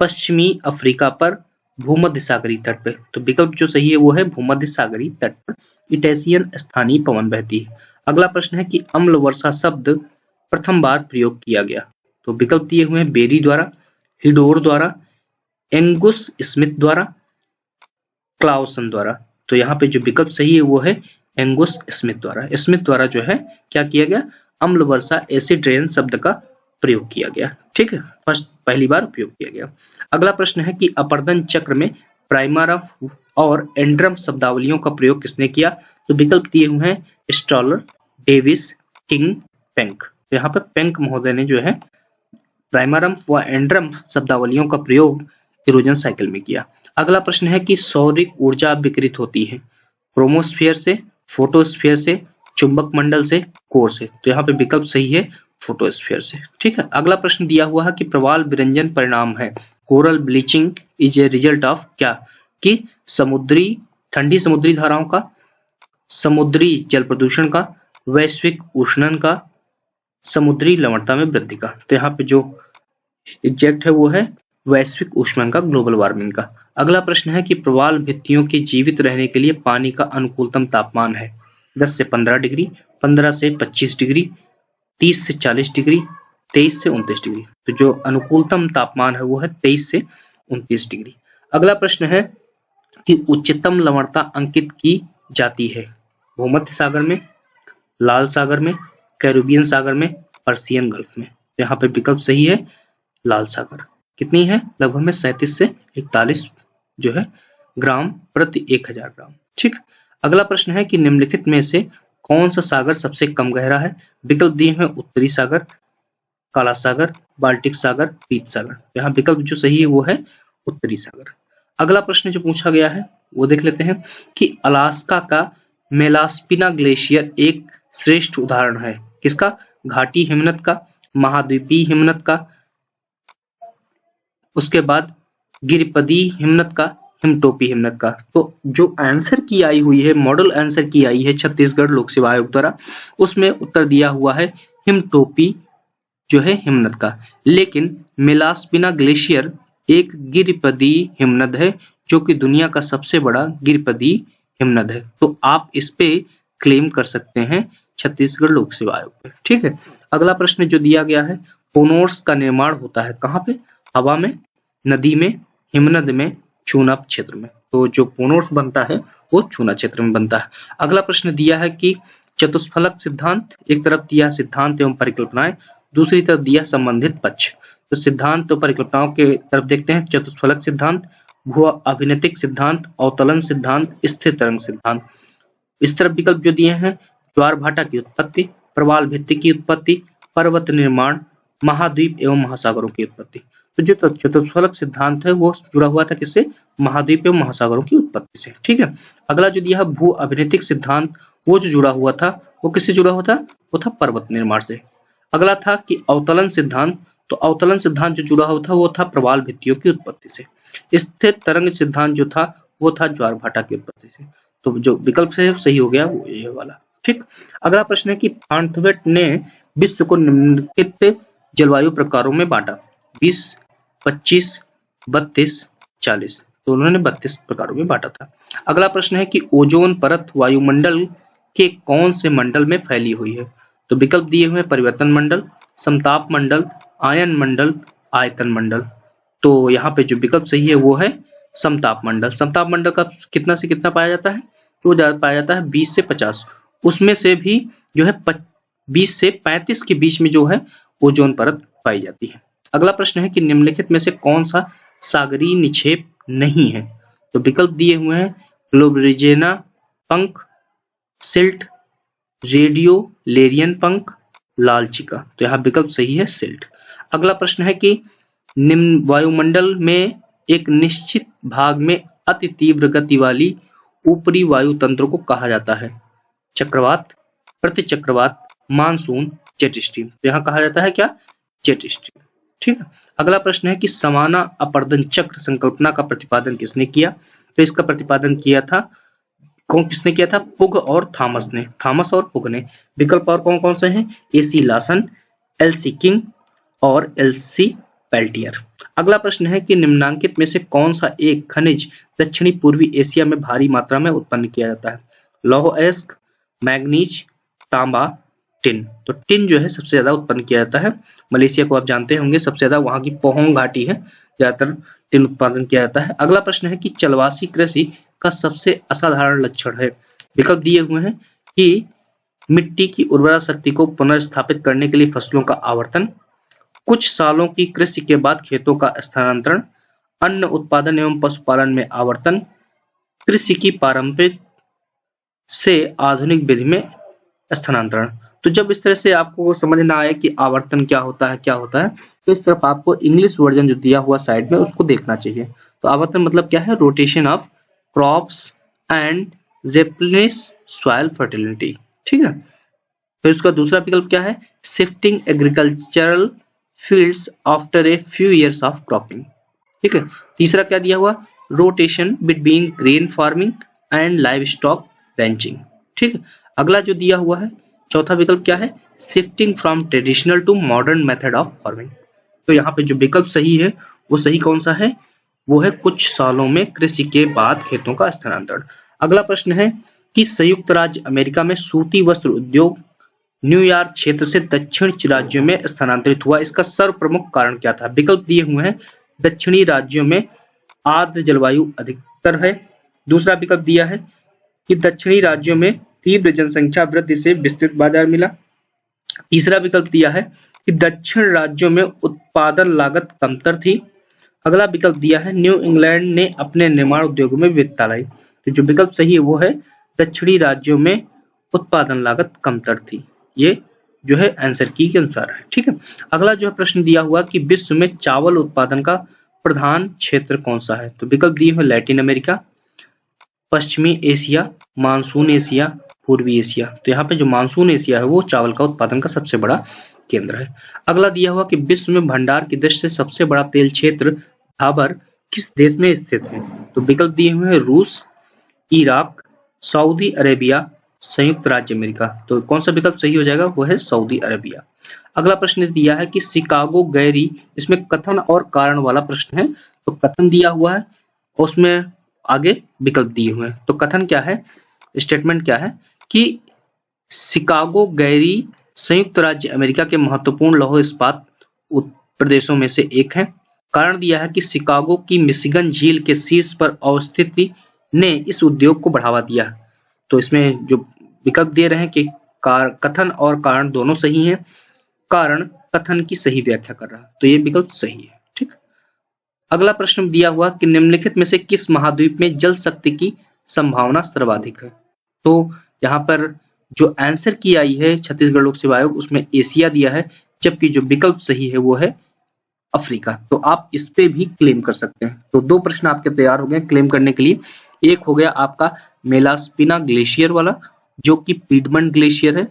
पश्चिमी अफ्रीका पर, भूमध्य सागरीय तट पर। तो विकल्प जो सही है वो है भूमध्य सागरीय तट पर इटैसियन स्थानीय पवन बहती है। अगला प्रश्न है कि अम्ल वर्षा शब्द प्रथम बार प्रयोग किया गया। तो विकल्प दिए हुए हैं बेरी द्वारा, हिडोर द्वारा, एंगुस स्मिथ द्वारा, क्लाउसन द्वारा। तो यहाँ पे जो विकल्प सही है वो है एंगुस स्मिथ द्वारा। स्मिथ द्वारा जो है क्या किया गया? अम्ल वर्षा एसिड रेन शब्द का प्रयोग किया गया, ठीक है। पहली बार उपयोग किया गया। अगला प्रश्न है कि अपर्दन चक्र में प्राइमरफ और एंड्रम शब्दावलियों का प्रयोग किसने किया। तो विकल्प दिए हुए हैं स्टॉलर, डेविस, किंग, पेंक। तो यहाँ पे पेंक महोदय ने जो है प्राइमरम व एंड्रम शब्दावलियों का प्रयोग इरोजन साइकिल में किया। अगला प्रश्न है कि सौरिक ऊर्जा विकिरित होती है क्रोमोस्फीयर से, फोटोस्फीयर से, चुंबक मंडल से, कोर से। तो यहाँ पे विकल्प सही है फोटोस्फीयर से, ठीक है। अगला प्रश्न दिया हुआ है कि प्रवाल विरंजन परिणाम है coral bleaching is a result of क्या? कि ठंडी समुद्री धाराओं का, समुद्री जल प्रदूषण का, वैश्विक उष्णन का, समुद्री लवणता में वृद्धि का। तो यहाँ पे जो एग्जैक्ट है वो है वैश्विक उष्णन का, ग्लोबल वार्मिंग का। अगला प्रश्न है कि प्रवाल भित्तियों के जीवित रहने के लिए पानी का अनुकूलतम तापमान है 10 से 15 डिग्री, 15 से 25 डिग्री, 30 से 40 डिग्री, 23 से 29 डिग्री। तो जो अनुकूलतम तापमान है वो है 23 से 29 डिग्री। अगला प्रश्न है कि उच्चतम लवणता अंकित की जाती है भूमध्य सागर में, लाल सागर में, कैरिबियन सागर में, पर्सियन गल्फ में। यहाँ पे विकल्प सही है लाल सागर। कितनी है? लगभग में 37 से 41 जो है ग्राम प्रति 1000 ग्राम, ठीक। अगला प्रश्न है कि निम्नलिखित में से कौन सा सागर सबसे कम गहरा है। विकल्प दिए हैं उत्तरी सागर, काला सागर, बाल्टिक सागर, पीत सागर। यहाँ विकल्प जो सही है वो है उत्तरी सागर। अगला प्रश्न जो पूछा गया है वो देख लेते हैं कि अलास्का का मेलास्पिना ग्लेशियर एक श्रेष्ठ उदाहरण है। किसका? घाटी हिमनद का, महाद्वीपीय हिमनद का, उसके बाद गिरिपदी हिमनद का, हिमटोपी हिमनद का। तो जो आंसर की आई हुई है, मॉडल आंसर की आई है छत्तीसगढ़ लोक सेवा आयोग द्वारा, उसमें उत्तर दिया हुआ है हिमटोपी जो है हिमनद का। लेकिन मेलास्पिना ग्लेशियर एक गिरिपदी हिमनद है जो कि दुनिया का सबसे बड़ा गिरिपदी हिमनद है। तो आप इस पे क्लेम कर सकते हैं छत्तीसगढ़ लोक सेवा आयोग पे। ठीक है, अगला प्रश्न जो दिया गया है, पोनोर्स का निर्माण होता है कहाँ पे? हवा में, नदी में, हिमनद में, चूना क्षेत्र में। तो जो पोनोर्स बनता है वो चूना क्षेत्र में बनता है। अगला प्रश्न दिया है कि चतुष्फलक सिद्धांत, एक तरफ दिया सिद्धांत एवं परिकल्पनाएं, दूसरी तरफ दिया संबंधित पक्ष। तो सिद्धांत तो परिकल्पनाओं के तरफ देखते हैं। चतुष्फलक सिद्धांत, भू अभिनतिक सिद्धांत, अवतलन सिद्धांत, स्थिर तरंग सिद्धांत। इस तरफ विकल्प जो दिए हैं, ज्वार भाटा की उत्पत्ति, प्रवाल भित्ति की उत्पत्ति, पर्वत निर्माण, महाद्वीप एवं महासागरों की उत्पत्ति। तो जो चतुष्फलक सिद्धांत है वो जुड़ा हुआ था किससे? महाद्वीप एवं महासागरों की उत्पत्ति से। ठीक है, अगला जो दिया है भू अभिनतिक सिद्धांत, वो जो जुड़ा हुआ था वो किससे जुड़ा हुआ था? वो था पर्वत निर्माण से। अगला था कि अवतलन सिद्धांत, तो अवतलन सिद्धांत जो जुड़ा हुआ था वो था प्रवाल भित्तियों की उत्पत्ति से। स्थिर तरंग सिद्धांत जो था वो था ज्वार भाटा की उत्पत्ति से। तो जो विकल्प है सही हो गया वो ये वाला। ठीक, अगला प्रश्न है कि थॉर्नथवेट ने विश्व को निम्नलिखित जलवायु प्रकारों में बांटा, 20, 25, 32, 40। तो उन्होंने 32 प्रकारों में बांटा था। अगला प्रश्न है कि ओजोन परत वायुमंडल के कौन से मंडल में फैली हुई है? तो विकल्प दिए हुए परिवर्तन मंडल, समताप मंडल, आयन मंडल, आयतन मंडल। तो यहाँ पे जो विकल्प सही है वो है समताप मंडल। समताप मंडल का कितना से कितना पाया जाता है? तो पाया जाता है 20 से 50। उसमें से भी जो है 20 से 35 के बीच में जो है ओजोन परत पाई जाती है। अगला प्रश्न है कि निम्नलिखित में से कौन सा सागरीय निक्षेप नहीं है? तो विकल्प दिए हुए हैं ग्लोबरिजेना पंख, सिल्ट, रेडियो लेरियन पंख, लालचिका। तो यहाँ विकल्प सही है सिल्ट। अगला प्रश्न है कि निम्न वायुमंडल में एक निश्चित भाग में अति तीव्र गति वाली ऊपरी वायु तंत्र को कहा जाता है? चक्रवात, प्रतिचक्रवात, मानसून, जेट स्ट्रीम। तो यहाँ कहा जाता है क्या? Jet stream. ठीक है, अगला प्रश्न है कि समाना अपर्दन चक्र संकल्पना का प्रतिपादन किसने किया? तो इसका प्रतिपादन किया था किसने किया था? पुग और थॉमस ने। थॉमस और पुग ने। विकल्प और कौन कौन से हैं? एसी लासन, एलसी किंग और एलसी पेल्टियर। अगला प्रश्न है कि निम्नांकित में से कौन सा एक खनिज दक्षिणी पूर्वी एशिया में भारी मात्रा में उत्पन्न किया जाता है? लौह अयस्क, मैग्नीज, तांबा, टिन। तो टिन जो है सबसे ज्यादा उत्पन्न किया जाता है। मलेशिया को आप जानते होंगे, सबसे ज्यादा वहां की पोहोंग घाटी है, ज्यादातर टिन उत्पादन किया जाता है। अगला प्रश्न है कि चलवासी कृषि का सबसे असाधारण लक्षण है? विकल्प दिए हुए हैं कि मिट्टी की उर्वरा शक्ति को पुनर्स्थापित करने के लिए फसलों का आवर्तन, कुछ सालों की कृषि के बाद खेतों का स्थानांतरण, अन्न उत्पादन एवं पशुपालन में आवर्तन, कृषि की पारंपरिक से आधुनिक विधि में स्थानांतरण। तो जब इस तरह से आपको समझ ना आए कि आवर्तन क्या होता है तो इस तरफ आपको इंग्लिश वर्जन जो दिया हुआ साइड में उसको देखना चाहिए। तो आवर्तन मतलब क्या है? Rotation of crops and replenish soil fertility. ठीक है, फिर उसका दूसरा विकल्प क्या है? Shifting agricultural fields after a few years of cropping. ठीक है, तीसरा क्या दिया हुआ? Rotation between grain farming and live stock wrenching. ठीक है, अगला जो दिया हुआ है चौथा विकल्प क्या है? Shifting from traditional to modern method of farming. तो यहाँ पे जो विकल्प सही है वो सही कौन सा है? वो है कुछ सालों में कृषि के बाद खेतों का स्थानांतरण। अगला प्रश्न है कि संयुक्त राज्य अमेरिका में सूती वस्त्र उद्योग न्यूयॉर्क क्षेत्र से दक्षिण राज्यों में स्थानांतरित हुआ, इसका सर्व प्रमुख कारण क्या था? विकल्प दिए हुए हैं दक्षिणी राज्यों में आर्द्र जलवायु अधिकतर है। दूसरा विकल्प दिया है कि दक्षिणी राज्यों में तीव्र जनसंख्या वृद्धि से विस्तृत बाजार मिला। तीसरा विकल्प दिया है कि दक्षिण राज्यों में उत्पादन लागत कमतर थी। अगला विकल्प दिया है न्यू इंग्लैंड ने अपने निर्माण उद्योगों में विविधता लाई। तो जो विकल्प सही है वो है दक्षिणी राज्यों में उत्पादन लागत कमतर थी। ये जो है आंसर की के अनुसार है। ठीक है, अगला जो है प्रश्न दिया हुआ कि विश्व में चावल उत्पादन का प्रधान क्षेत्र कौन सा है? तो विकल्प दिए हुए लैटिन अमेरिका, पश्चिमी एशिया, मानसून एशिया, पूर्वी एशिया। तो यहाँ पे जो मानसून एशिया है वो चावल का उत्पादन का सबसे बड़ा केंद्र है। अगला दिया हुआ कि विश्व में भंडार की दृष्टि से सबसे बड़ा तेल क्षेत्र भाबर किस देश में स्थित है? तो विकल्प दिए हुए हैं रूस, इराक, सऊदी अरेबिया, संयुक्त राज्य अमेरिका। तो कौन सा विकल्प सही हो जाएगा? वो है सऊदी अरेबिया। अगला प्रश्न दिया है कि शिकागो गैरी, इसमें कथन और कारण वाला प्रश्न है। तो कथन दिया हुआ है, उसमें आगे विकल्प दिए हुए हैं। तो कथन क्या है, स्टेटमेंट क्या है कि शिकागो गैरी संयुक्त राज्य अमेरिका के महत्वपूर्ण लौह इस्पात प्रदेशों में से एक है। कारण दिया है कि शिकागो की मिशिगन झील के शीर्ष पर अवस्थिति ने इस उद्योग को बढ़ावा दिया। तो इसमें जो विकल्प दे रहे हैं कि कथन और कारण दोनों सही हैं। कारण कथन की सही व्याख्या कर रहा है, तो ये विकल्प सही है। ठीक। अगला प्रश्न दिया हुआ कि निम्नलिखित में से किस महाद्वीप में जल शक्ति की संभावना सर्वाधिक है? तो यहाँ पर जो आंसर की आई है छत्तीसगढ़ लोक सेवा आयोग, उसमें एशिया दिया है, जबकि जो विकल्प सही है वो है अफ्रीका। तो आप इस पे भी क्लेम कर सकते हैं। तो दो प्रश्न आपके तैयार हो गए क्लेम करने के लिए। एक हो गया आपका मेलास्पिना ग्लेशियर वाला, जो कि पीडमंट ग्लेशियर है,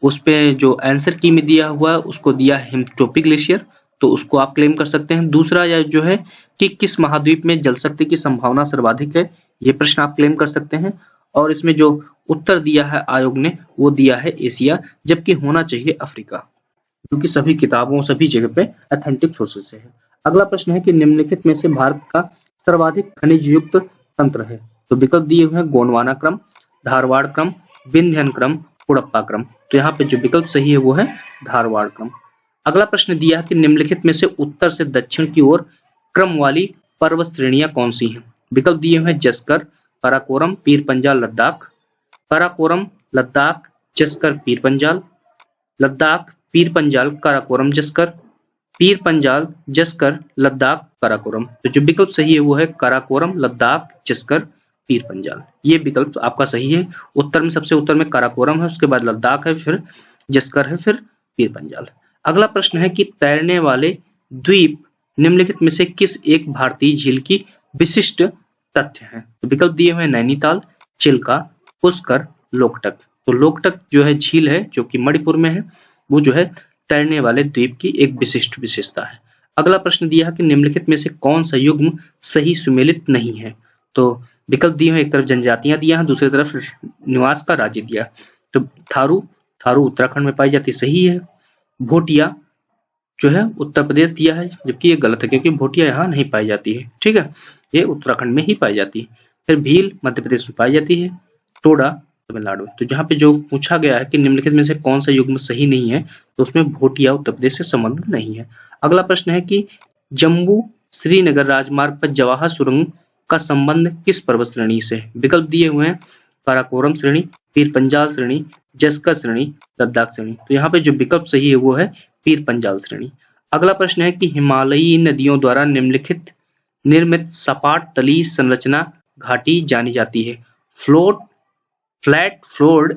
उस पे जो आंसर की में दिया हुआ है उसको दिया है हिमटोपी ग्लेशियर, तो उसको आप क्लेम कर सकते हैं। दूसरा जो है कि किस महाद्वीप में जल शक्ति की संभावना सर्वाधिक है, ये प्रश्न आप क्लेम कर सकते हैं। और इसमें जो उत्तर दिया है आयोग ने वो दिया है एशिया, जबकि होना चाहिए अफ्रीका, क्योंकि सभी किताबों सभी जगह पे ऑथेंटिक सोर्सेज से है। अगला प्रश्न है कि निम्नलिखित में से भारत का सर्वाधिक खनिज युक्त तंत्र है। तो विकल्प दिए हुए हैं गोंडवाना क्रम, धारवाड़ क्रम, विंध्यन क्रम, कुड़प्पा क्रम। तो यहाँ पे जो विकल्प सही है वो है धारवाड़ क्रम। अगला प्रश्न दिया है कि निम्नलिखित में से उत्तर से दक्षिण की ओर क्रम वाली पर्वत श्रेणियां कौन सी हैं? विकल्प दिए हुए हैं जस्कर, काराकोरम, पीर पंजाल, लद्दाख। काराकोरम, लद्दाख, जस्कर, पीर पंजाल, लद्दाख, पीर पंजाल, काराकोरम, जस्कर, पीर पंजाल, जस्कर, लद्दाख, काराकोरम। तो जो विकल्प सही है वो है काराकोरम, लद्दाख, जस्कर, पीर पंजाल। ये विकल्प आपका सही है। उत्तर में सबसे उत्तर में काराकोरम है, उसके बाद लद्दाख है, फिर जस्कर है, फिर पीर पंजाल। अगला प्रश्न है कि तैरने वाले द्वीप निम्नलिखित में से किस एक भारतीय झील की विशिष्ट तथ्य है? तो विकल्प दिए हुए नैनीताल, चिल्का, पुष्कर, लोकटक। तो लोकटक जो है झील है जो कि मणिपुर में है, वो जो है तैरने वाले द्वीप की एक विशिष्ट विशेषता है। अगला प्रश्न दिया है कि निम्नलिखित में से कौन सा युग्म सही सुमेलित नहीं है? तो विकल्प दिए हुए एक तरफ जनजातियां दिया है, दूसरी तरफ निवास का राज्य दिया। तो थारू उत्तराखंड में पाई जाती, सही है। भोटिया जो है उत्तर प्रदेश दिया है, जबकि ये गलत है क्योंकि भोटिया यहाँ नहीं पाई जाती है। ठीक है, ये उत्तराखंड में ही पाई जाती है। फिर भील मध्य प्रदेश में पाई जाती है, टोडा तमिलनाडु में। तो जहाँ पे जो पूछा गया है कि निम्नलिखित में से कौन सा युग्म सही नहीं है, तो उसमें भोटिया उत्तर प्रदेश से संबंधित नहीं है। अगला प्रश्न है कि जम्मू श्रीनगर राजमार्ग पर जवाहर सुरंग का संबंध किस पर्वत श्रेणी से है? विकल्प दिए हुए हैं काराकोरम श्रेणी, पीर पंजाल श्रेणी, जस्कर श्रेणी, लद्दाख श्रेणी। तो यहाँ पे जो विकल्प सही है वो है पीर पंजाल श्रेणी। अगला प्रश्न है कि हिमालयी नदियों द्वारा निम्नलिखित निर्मित सपाट तली संरचना घाटी जानी जाती है। Flat floored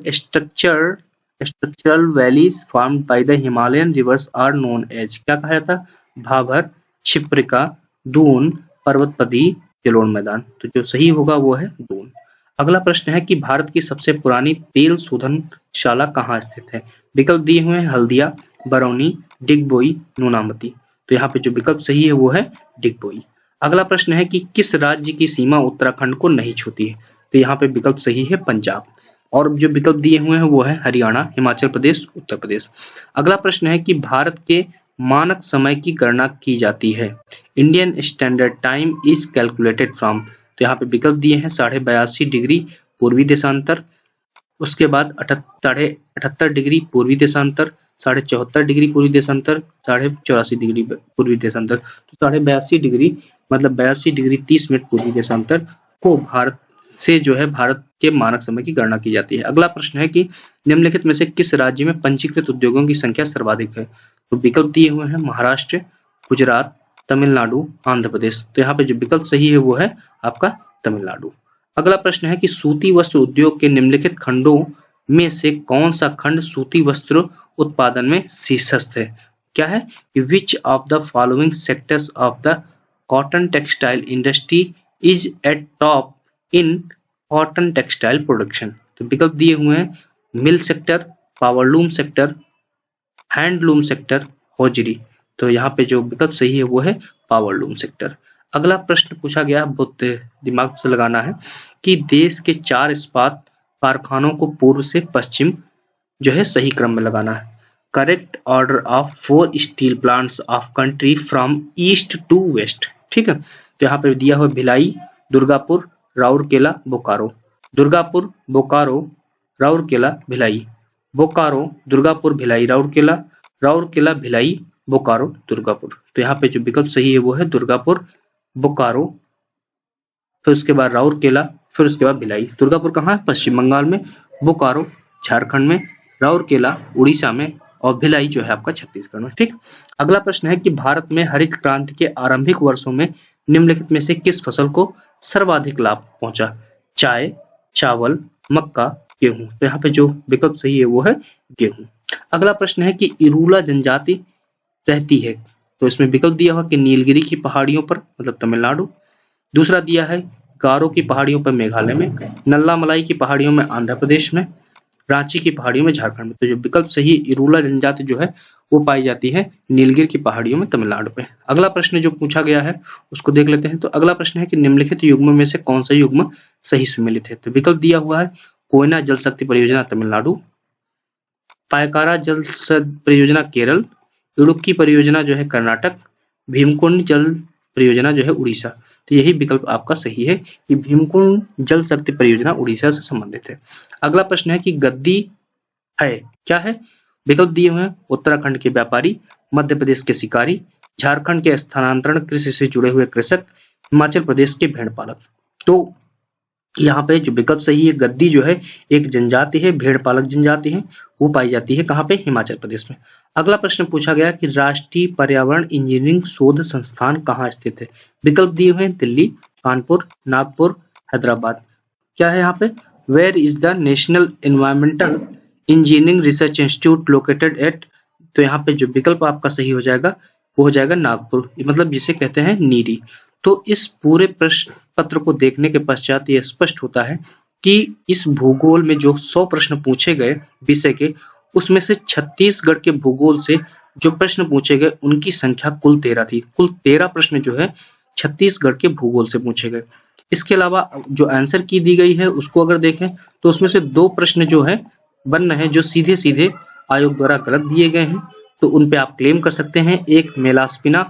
structural valleys formed by the Himalayan rivers are known as, क्या कहा जाता? भाभर, क्षिप्रिका, दून, पर्वतपदी, जलोढ़ मैदान। तो जो सही होगा वो है दून। अगला प्रश्न है कि भारत की सबसे पुरानी तेल शोधनशाला कहाँ स्थित है? विकल्प दिए हुए हैं हल्दिया, बरौनी, डिगबोई, नूनामती। तो यहाँ पे जो विकल्प सही है वो है डिगबोई। अगला प्रश्न है कि किस राज्य की सीमा उत्तराखंड को नहीं छूती है? तो यहाँ पे विकल्प सही है पंजाब। और जो विकल्प दिए हुए हैं वो है हरियाणा, हिमाचल प्रदेश, उत्तर प्रदेश। अगला प्रश्न है कि भारत के मानक समय की गणना की जाती है। Indian standard time is calculated from. तो यहाँ पे विकल्प दिए हैं 82.5 डिग्री पूर्वी देशांतर, उसके बाद 78 डिग्री पूर्वी देशांतर, 74.5 डिग्री पूर्वी देशांतर, 84.5 डिग्री पूर्वी देशांतर। तो 82.5 डिग्री मतलब 82 डिग्री 30 मिनट पूर्वी देशांतर को भारत से जो है भारत के मानक समय की गणना की जाती है। अगला प्रश्न है कि निम्नलिखित में से किस राज्य में पंजीकृत उद्योगों की संख्या सर्वाधिक है? तो विकल्प दिए हुए हैं महाराष्ट्र, गुजरात, तमिलनाडु, आंध्र प्रदेश। तो यहाँ पे जो विकल्प सही है वो है आपका तमिलनाडु। अगला प्रश्न है कि सूती वस्त्र उद्योग के निम्नलिखित खंडों में से कौन सा खंड सूती वस्त्र उत्पादन में शीर्षस्थ है? क्या है कि which of the following sectors of the cotton textile industry is at top in cotton textile production. तो विकल्प दिए हुए हैं mill sector, powerloom sector, handloom sector, hosiery. तो यहाँ पे जो विकल्प सही है वो है पावरलूम सेक्टर। अगला प्रश्न पूछा गया, बहुत दिमाग से लगाना है, कि देश के 4 इस्पात कारखानों को पूर्व से पश्चिम जो है सही क्रम में लगाना है। Correct order of 4 steel plants of country from east to west. ठीक है, तो यहाँ पे दिया हुआ भिलाई, दुर्गापुर, राउरकेला, बोकारो। दुर्गापुर, बोकारो, राउरकेला, भिलाई। बोकारो, दुर्गापुर, भिलाई, राउरकेला, राउरकेला, भिलाई, बोकारो, दुर्गापुर। तो यहाँ पे जो विकल्प सही है वो है दुर्गापुर, बोकारो, फिर उसके बाद राउरकेला, फिर उसके बाद भिलाई। दुर्गापुर कहाँ है? पश्चिम बंगाल में, बोकारो झारखंड में, राउरकेला उड़ीसा में और भिलाई जो है आपका छत्तीसगढ़ में। ठीक, अगला प्रश्न है कि भारत में हरित क्रांति के आरंभिक वर्षों में निम्नलिखित में से किस फसल को सर्वाधिक लाभ पहुंचा? चाय, चावल, मक्का, गेहूं। तो यहाँ पे जो विकल्प सही है वो है गेहूं। अगला प्रश्न है कि इरूला जनजाति रहती है, तो इसमें विकल्प दिया हुआ कि नीलगिरी की पहाड़ियों पर, मतलब तमिलनाडु। दूसरा दिया है गारो की पहाड़ियों पर मेघालय में, नल्ला मलाई की पहाड़ियों में आंध्र प्रदेश में, रांची की पहाड़ियों में झारखंड में। तो जो विकल्प सही इरूला जनजाति जो है वो पाई जाती है नीलगिरी की पहाड़ियों में तमिलनाडु में। अगला प्रश्न जो पूछा गया है उसको देख लेते हैं। तो अगला प्रश्न है कि निम्नलिखित युग्म में से कौन सा युग्म सही सुमेलित है? तो विकल्प दिया हुआ है कोयना जल शक्ति परियोजना तमिलनाडु, पायकारा जल परियोजना केरल, इडुक्की परियोजना जो है कर्नाटक, भीमकुंड जल परियोजना जो है उड़ीसा। तो यही विकल्प आपका सही है कि भीमकुंड जल शक्ति परियोजना उड़ीसा से संबंधित है। अगला प्रश्न है कि गद्दी है क्या है? विकल्प दिए हुए हैं उत्तराखंड के व्यापारी, मध्य प्रदेश के शिकारी, झारखंड के स्थानांतरण कृषि से जुड़े हुए कृषक, हिमाचल प्रदेश के भेड़ पालक। तो यहाँ पे जो विकल्प सही है गद्दी जो है एक जनजाति है, भेड़ पालक जनजाति है, वो पाई जाती है कहाँ पे? हिमाचल प्रदेश में। अगला प्रश्न पूछा गया कि राष्ट्रीय पर्यावरण इंजीनियरिंग शोध संस्थान कहाँ स्थित है? विकल्प दिए हुए हैं दिल्ली, कानपुर, नागपुर, हैदराबाद। क्या है यहाँ पे? Where is the national environmental engineering research institute located at? तो यहाँ पे जो विकल्प आपका सही हो जाएगा वो हो जाएगा नागपुर, मतलब जिसे कहते हैं नीरी। तो इस पूरे प्रश्न पत्र को देखने के पश्चात ये स्पष्ट होता है कि इस भूगोल में जो 100 प्रश्न पूछे गए विषय के, उसमें से छत्तीसगढ़ के भूगोल से जो प्रश्न पूछे गए उनकी संख्या कुल 13 थी। कुल 13 प्रश्न जो है छत्तीसगढ़ के भूगोल से पूछे गए। इसके अलावा जो आंसर की दी गई है उसको अगर देखें तो उसमें से 2 प्रश्न जो है बन रहे हैं जो सीधे सीधे आयोग द्वारा गलत दिए गए हैं, तो उन पे आप क्लेम कर सकते हैं। एक मेलास्पिना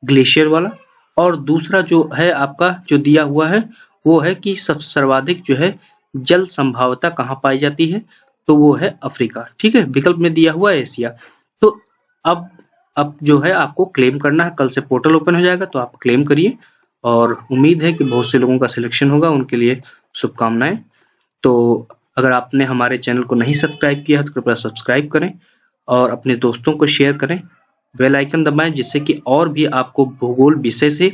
ग्लेशियर वाला, और दूसरा जो है आपका जो दिया हुआ है वो है कि सर्वाधिक जो है जल संभाव्यता कहाँ पाई जाती है, तो वो है अफ्रीका। ठीक है, विकल्प में दिया हुआ है एशिया। तो अब जो है आपको क्लेम करना है, कल से पोर्टल ओपन हो जाएगा तो आप क्लेम करिए, और उम्मीद है कि बहुत से लोगों का सिलेक्शन होगा, उनके लिए शुभकामनाएं। तो अगर आपने हमारे चैनल को नहीं सब्सक्राइब किया है तो कृपया सब्सक्राइब करें और अपने दोस्तों को शेयर करें, बेल आइकन दबाएं, जिससे कि और भी आपको भूगोल विषय से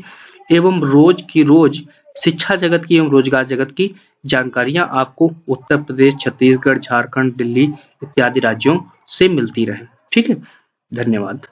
एवं रोज की रोज शिक्षा जगत की एवं रोजगार जगत की जानकारियां आपको उत्तर प्रदेश, छत्तीसगढ़, झारखंड, दिल्ली इत्यादि राज्यों से मिलती रहें। ठीक है, धन्यवाद।